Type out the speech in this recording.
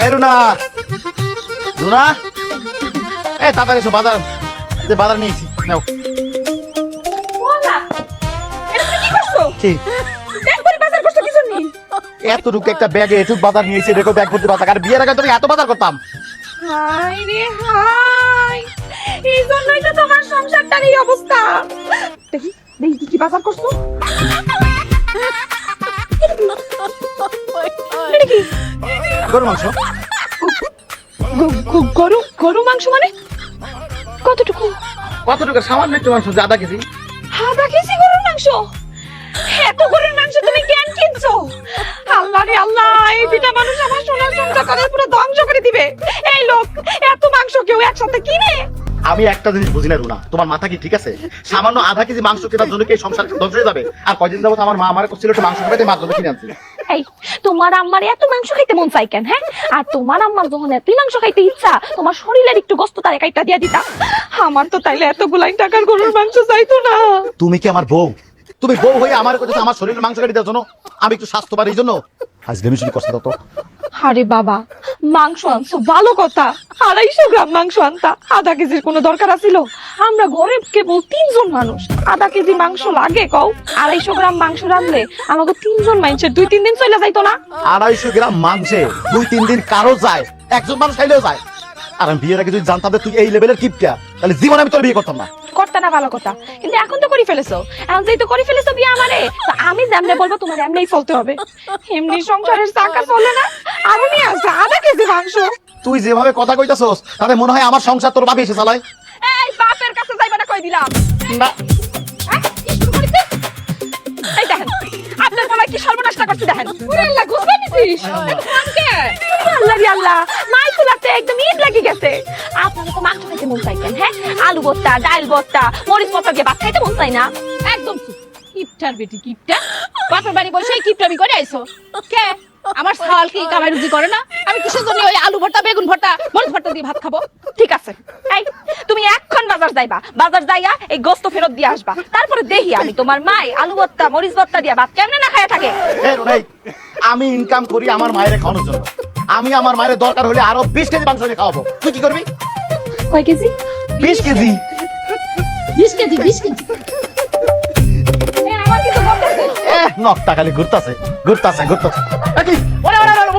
এই রুনা, রুনা, এই তাড়াতাড়ি এসো, বাজার বাজার নিয়েছি, নাও। কি এতটুকু একটা ব্যাগে এটুক বাজার নিয়েছি, দেখো ব্যাগ ভর্তি বাজার। আর বিয়ের আগে তুমি এত বাজার করতাম? হাই রে হাই, এই জন্যই তো তোমার সংসারটার এই অবস্থা। দেখি দেখি কি বাজার করছো। এটা কি? গরু মাংস। গরু গরু মাংস মানে কতটুকু? কতটুকু? সামান্য একটু মাংস, আধা কেজি। আধা কেজি গরুর মাংস? এত গরুর মাংস তুমি কেন কিনছো? আল্লাহ রে আল্লাহ, এই বিটা মানুষ আমার সোনার সংসার পুরো ধ্বংস করে দিবে। এই লোক এত মাংস কেউ একসাথে কিনে? আমি একটা জিনিস বুঝি না রুনা, তোমার মাথা কি ঠিক আছে? সামান্য আধা কেজি মাংস কেনার জন্য কি এই সংসার ধ্বংস হয়ে যাবে? আর কয়দিন যাবত আমার মা আমার করছিল একটু মাংস খাইতে, মাছ কিনে আনছি। এই তোমার আম্মার এত মাংস খাইতে মন চাই কেন? হ্যাঁ, আর তোমার আম্মার যখন এত মাংস খাইতে ইচ্ছা, তোমার শরীরের একটু গোস্ত তারে কাইটা দিয়া দিতা। আমার তো তাইলে এতগুলাই টাকার গরুর মাংস চাইতো না। তুমি কি আমার বউ? তুমি বউ হয়ে আমার কথা আমার শরীরের মাংস কেটে দেওয়ার জন্য, আমি একটু স্বাস্থ্যবান এই জন্য আজকে আমি শুধু কষ্ট দাও তো। আরে বাবা, মাংস আনছো ভালো কথা, 250 গ্রাম মাংস আনতা, আধা কেজির কোনো দরকার আছিল? আমরা ঘরে কেবল 3 জন মানুষ, আধা কেজি মাংস লাগে কও? 250 গ্রাম মাংস রাখলে আমাকে 3 জন মানুষের 2-3 দিন চলে যাইতো না? 250 গ্রাম মাংসে 2-3 দিন কারো যায়, একজন মানুষ খাইলেও যায়। আর আমি বিয়ের আগে যদি জানতাম যে তুই এই লেভেলের কিপটা, তাহলে জীবনে আমি তোর বিয়ে করতাম না। করতে না ভালো কথা, কিন্তু এখন তো করে ফেলেছো। এখন যেহেতু করে ফেলেছো বিয়ে আমারে, তো আমি যেমনে বলবো তোমার এমনিই চলতে হবে। এমনি সংসারের চাকা চলে না, আর উনি আছে আধা কেজি মাংস। তুই যেভাবে কথা কইতাছস তাতে মনে হয় আমার সংসার তোর বাপি এসে চালায়। এই বাপের কাছে যাইবা না কই দিলাম। না এই দেখেন আপনার বলা কি সর্বনাশটা করছে দেখেন। ওরে আল্লাহ, ঘুষবা নিছিস? আল্লাহ রে আল্লাহ, মাই তুলাতে একদম ঈদ লাগি গেছে। আপনাদের তো মাংস খাইতে মন চাইতেন, হ্যাঁ? আলু ভর্তা, ডাল ভর্তা, মরিচ ভর্তা দিয়ে ভাত খাইতে মন চাই না? একদম কিপটার বেটি কিপটা, বাপের বাড়ি বসে কিপটামি করে আইছো কে? আমার সাল কি কামাই রুজি করে না? আমি কিসের জন্য ওই আলু ভর্তা, বেগুন ভর্তা, মরিচ ভর্তা দিয়ে ভাত খাবো? ঠিক আছে, এই তুমি এখন বাজার যাইবা, বাজার যাইয়া এই গোস্ত ফেরত দিয়ে আসবা, তারপরে দেখি আমি তোমার মাই আলু ভর্তা মরিচ ভর্তা দিয়া ভাত কেমনে না খায়া থাকে। এই রুনাই, আমি ইনকাম করি আমার মায়ের খাওয়ানোর জন্য। আমি আমার মায়ের দরকার হলে আরো 20 কেজি মাংস এনে খাওয়াবো। তুই কি করবি? কয় কেজি? 20 কেজি। 20 KG 20 KG. আমার কিছু বলতেছে। নকটা খালি ঘুরতাছে ঘুরতাছে ঘুরতাছে। ওরে ওরে ওরে